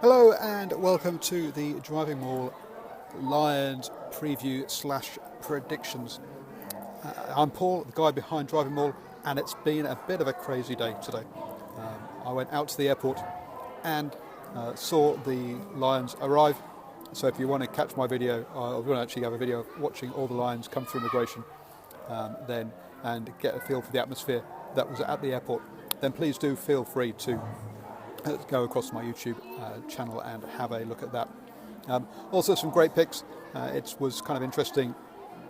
Hello and welcome to the DrivingMaul Lions preview / predictions. I'm Paul, the guy behind DrivingMaul, and it's been a bit of a crazy day today. I went out to the airport and saw the Lions arrive. So if you want to catch my video, I'm going to actually have a video of watching all the Lions come through immigration then and get a feel for the atmosphere that was at the airport, then please do feel free to go across to my YouTube channel and have a look at that. Also some great pics. It was kind of interesting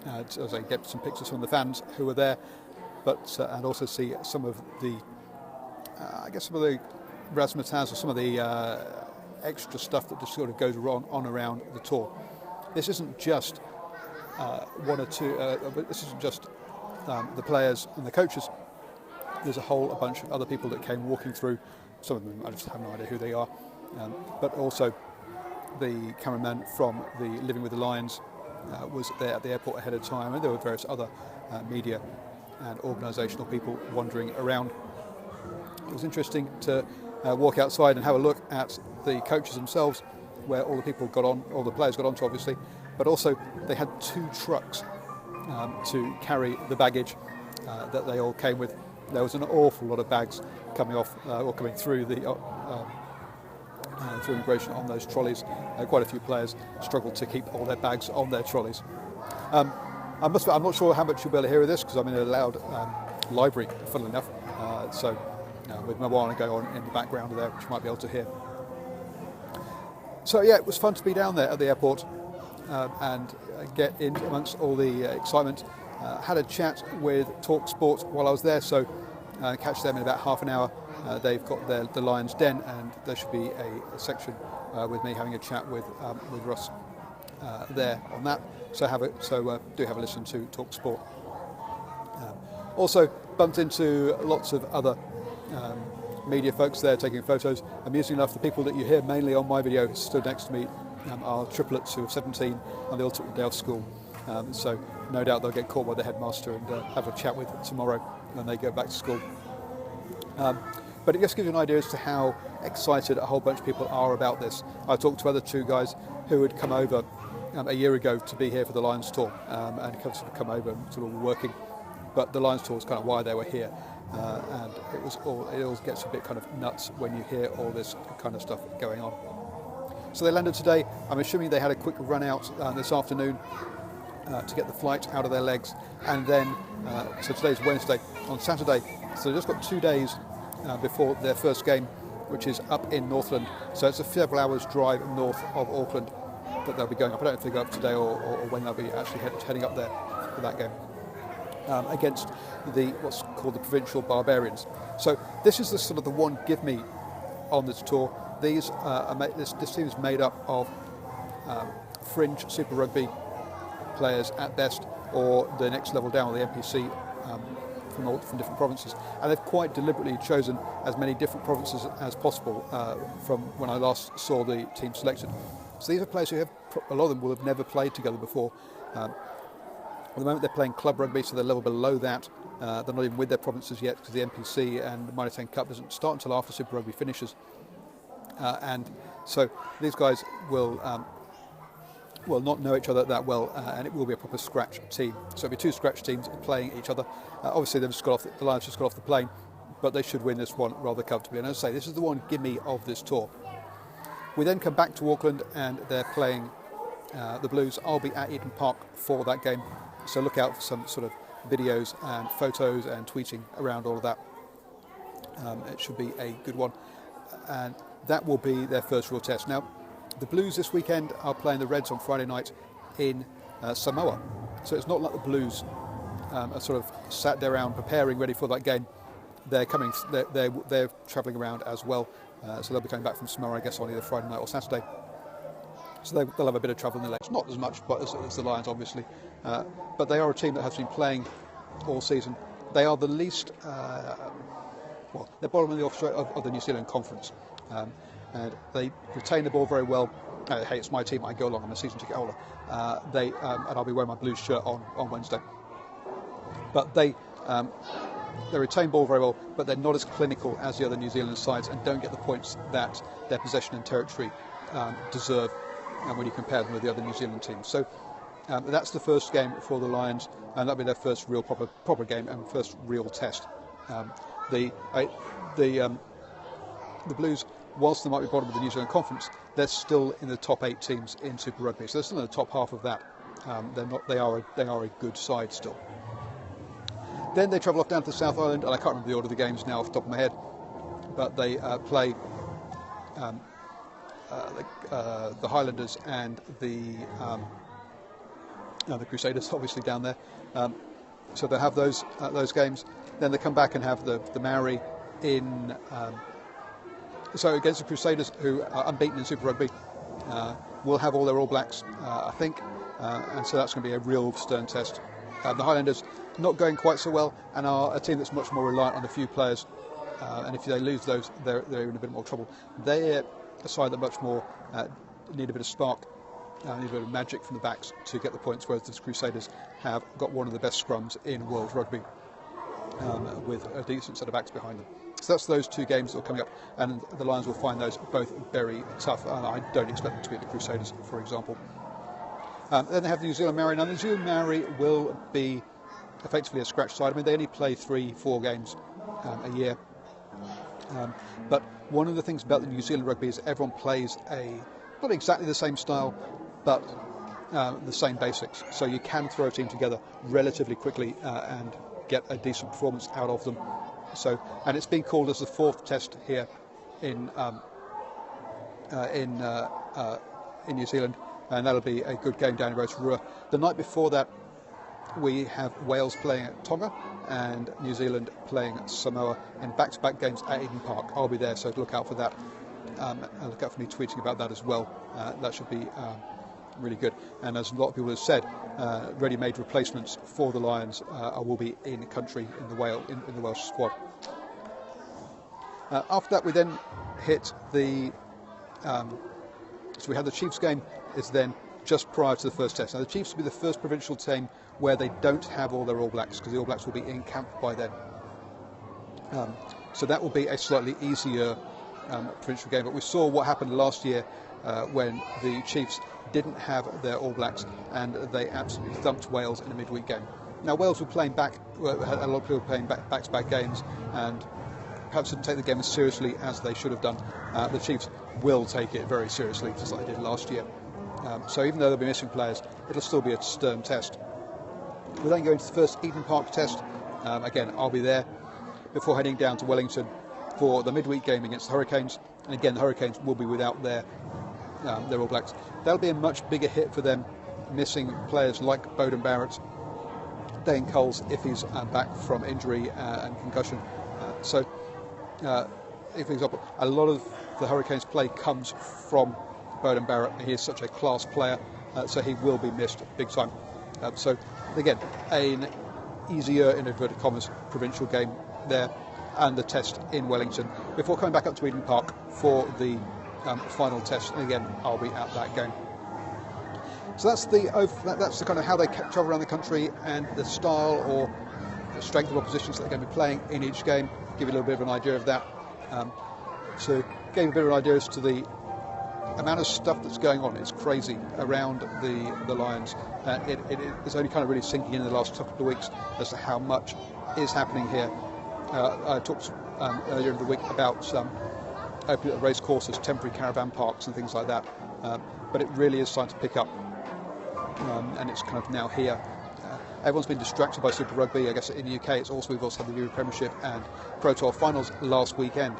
to get some pictures from the fans who were there, but and also see some of the some of the razzmatazz or some of the extra stuff that just sort of goes on around the tour. This isn't just one or two. This isn't just the players and the coaches. There's a bunch of other people that came walking through. Some of them I just have no idea who they are, but also the cameraman from the Living with the Lions was there at the airport ahead of time, and there were various other media and organisational people wandering around. It was interesting to walk outside and have a look at the coaches themselves, where all the people got on, all the players got onto obviously, but also they had 2 trucks to carry the baggage that they all came with. There was an awful lot of bags coming off or coming through the through immigration on those trolleys. Quite a few players struggled to keep all their bags on their trolleys. I'm not sure how much you'll be able to hear of this because I'm in a loud library, funnily enough. With my one going on in the background there, which you might be able to hear. So yeah, it was fun to be down there at the airport and get in amongst all the excitement. Had a chat with Talk Sport while I was there, so catch them in about half an hour. They've got the Lions Den, and there should be a section with me having a chat with Russ there on that. So do have a listen to Talk Sport. Also bumped into lots of other media folks there taking photos. Amusing enough, the people that you hear mainly on my video stood next to me are triplets who are 17, and they all took the day off school. So no doubt they'll get caught by the headmaster and have a chat with tomorrow when they go back to school. But it just gives you an idea as to how excited a whole bunch of people are about this. I talked to other 2 guys who had come over a year ago to be here for the Lions tour and come over and sort of working. But the Lions tour was kind of why they were here. And it all gets a bit kind of nuts when you hear all this kind of stuff going on. So they landed today. I'm assuming they had a quick run out this afternoon to get the flight out of their legs, and then so today's Wednesday. On Saturday, so they've just got 2 days before their first game, which is up in Northland. So it's a several hours drive north of Auckland that they'll be going up. I don't know if they go up today or when they'll be actually heading up there for that game against what's called the Provincial Barbarians. So this is the sort of the one give me on this tour. This team is made up of fringe Super Rugby players at best, or the next level down, the NPC from different provinces, and they've quite deliberately chosen as many different provinces as possible from when I last saw the team selected. So these are players who a lot of them will have never played together before. At the moment they're playing club rugby, so they're a level below that. They're not even with their provinces yet because the NPC and the Minor 10 Cup doesn't start until after Super Rugby finishes. And so these guys will not know each other that well, and it will be a proper scratch team. So it'll be 2 scratch teams playing each other. Obviously, the Lions just got off the plane, but they should win this one rather comfortably. And as I say, this is the one gimme of this tour. We then come back to Auckland, and they're playing the Blues. I'll be at Eden Park for that game, so look out for some sort of videos and photos and tweeting around all of that. It should be a good one, and that will be their first real test. Now, the Blues this weekend are playing the Reds on Friday night in Samoa. So it's not like the Blues are sort of sat there around preparing, ready for that game. They're travelling around as well. So they'll be coming back from Samoa, I guess, on either Friday night or Saturday. So they'll have a bit of travel in their legs. Not as much but as the Lions, obviously. But they are a team that has been playing all season. They are the least... they're bottom of the New Zealand Conference. And they retain the ball very well. Hey, it's my team, I go along, I'm a season ticket holder. And I'll be wearing my Blues shirt on Wednesday. But they they retain ball very well, but they're not as clinical as the other New Zealand sides and don't get the points that their possession and territory deserve when you compare them with the other New Zealand teams. So that's the first game for the Lions, and that'll be their first real proper game and first real test. The Blues, whilst they might be bottom of the New Zealand Conference, they're still in the top 8 teams in Super Rugby, so they're still in the top half of that. They are a good side still. Then they travel off down to the South Island, and I can't remember the order of the games now off the top of my head, but they play the Highlanders and the Crusaders, obviously down there. So they have those games. Then they come back and have the Maori in. So against the Crusaders, who are unbeaten in Super Rugby, will have all their All Blacks, I think, and so that's going to be a real stern test. The Highlanders not going quite so well, and are a team that's much more reliant on a few players, and if they lose those, they're in a bit more trouble. They're a side that much more need a bit of spark, need a bit of magic from the backs to get the points, whereas the Crusaders have got one of the best scrums in world rugby, with a decent set of backs behind them. So that's those 2 games that are coming up, and the Lions will find those both very tough, and I don't expect them to beat the Crusaders, for example. Then they have the New Zealand Maori. Now, the New Zealand Maori will be effectively a scratch side. I mean, they only play 3-4 games a year. But one of the things about the New Zealand rugby is everyone plays not exactly the same style, but the same basics. So you can throw a team together relatively quickly and get a decent performance out of them. So, and it's been called as the 4th test here in New Zealand, and that'll be a good game down in Rotorua. The night before that, we have Wales playing at Tonga and New Zealand playing Samoa in back-to-back games at Eden Park. I'll be there, so look out for that. Look out for me tweeting about that as well. That should be really good. And as a lot of people have said, ready-made replacements for the Lions will be in country in the Welsh squad. After that, we then hit the. So we have the Chiefs game. Is then just prior to the first test. Now the Chiefs will be the first provincial team where they don't have all their All Blacks, because the All Blacks will be in camp by then. So that will be a slightly easier provincial game. But we saw what happened last year when the Chiefs didn't have their All Blacks and they absolutely thumped Wales in a midweek game. Now Wales were playing had a lot of people playing back-to-back games and perhaps didn't take the game as seriously as they should have done. The Chiefs will take it very seriously, just like they did last year. So even though they'll be missing players, it'll still be a stern test. We're then going to the first Eden Park test. Again, I'll be there before heading down to Wellington for the midweek game against the Hurricanes. And again, the Hurricanes will be without their All Blacks. That'll be a much bigger hit for them, missing players like Bowden Barrett, Dane Coles if he's back from injury and concussion. If, for example, a lot of the Hurricanes' play comes from Bowden Barrett. He is such a class player, so he will be missed big time. So again, an easier, in inverted commas, provincial game there, and the test in Wellington before coming back up to Eden Park for the final test. And again, I'll be at that game. So that's the kind of how they travel around the country and the style or the strength of oppositions that they're going to be playing in each game. Give you a little bit of an idea of that. So gave a bit of an idea as to the amount of stuff that's going on. It's crazy around the Lions. It's only kind of really sinking in the last couple of weeks as to how much is happening here. I talked earlier in the week about opening up race courses, temporary caravan parks and things like that. But it really is starting to pick up, and it's kind of now here. Everyone's been distracted by Super Rugby. I guess in the UK we've also had the Rugby Premiership and Pro 12 finals last weekend.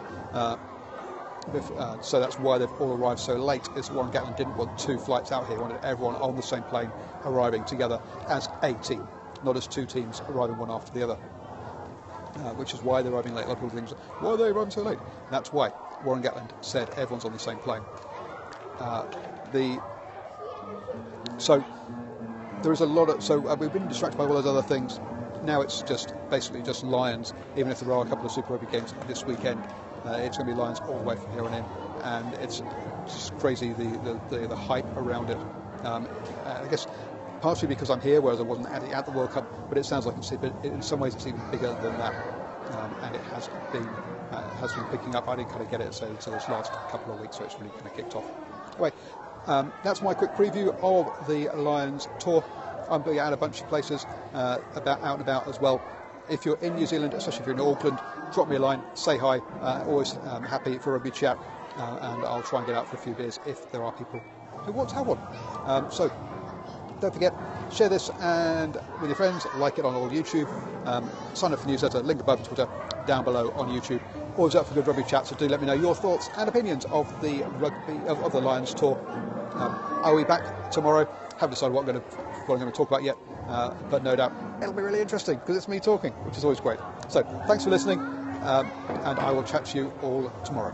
So that's why they've all arrived so late, is Warren Gatland didn't want 2 flights out here. He wanted everyone on the same plane arriving together as a team, not as 2 teams arriving one after the other, which is why they're arriving late. A lot of people think, why are they arriving so late? And that's why Warren Gatland said everyone's on the same plane. So there is a lot of... So we've been distracted by all those other things. Now it's basically just Lions, even if there are a couple of Super Rugby games this weekend. It's going to be Lions all the way from here on in, and it's just crazy the hype around it. I guess partially because I'm here, whereas I wasn't at the World Cup, but it sounds like in some ways it's even bigger than that. and it has been picking up. I didn't kind of get it until this last couple of weeks, so it's really kind of kicked off. Anyway, that's my quick preview of the Lions tour. I'm going out a bunch of places, out and about as well. If you're in New Zealand, especially if you're in Auckland, drop me a line, say hi. Always happy for a rugby chat, and I'll try and get out for a few beers if there are people who want to have one. So don't forget, share this and with your friends, like it on all YouTube, sign up for the newsletter, link above Twitter, down below on YouTube. Always up for good rugby chat, so do let me know your thoughts and opinions of the the Lions tour. I'll be back tomorrow. Haven't decided what I'm going to talk about yet, but no doubt it'll be really interesting because it's me talking, which is always great. So thanks for listening, and I will chat to you all tomorrow.